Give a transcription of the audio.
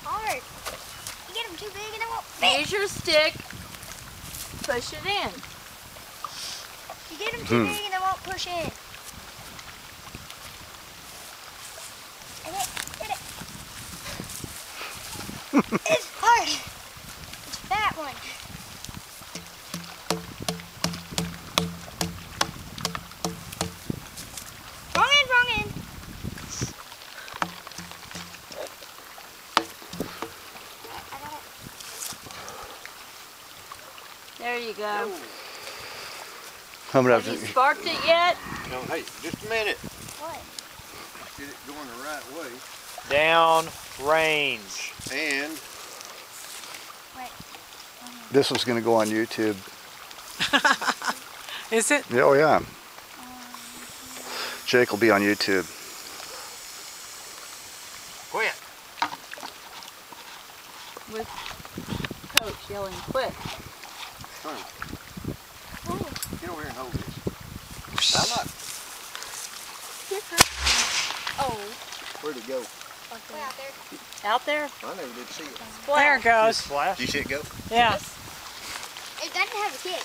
hard. You get them too big and it won't fit. Use your stick. Push it in. You get them too big and they won't push in. Get it. It's hard. It's a fat one. Wrong end. I got it. There you go. Have Have you sparked it yet? No, hey, just a minute. What? Get it going the right way. Down range. And Wait. This one's going to go on YouTube. Is it? Yeah, oh yeah. Jake will be on YouTube. quit. With Coach yelling, quit. Honey, get over here and hold this. I'm not. Oh. Where'd it go? Way out there. Out there? I never did see it. There it goes. Flash. Did you see it go? Yeah. It doesn't have a kick.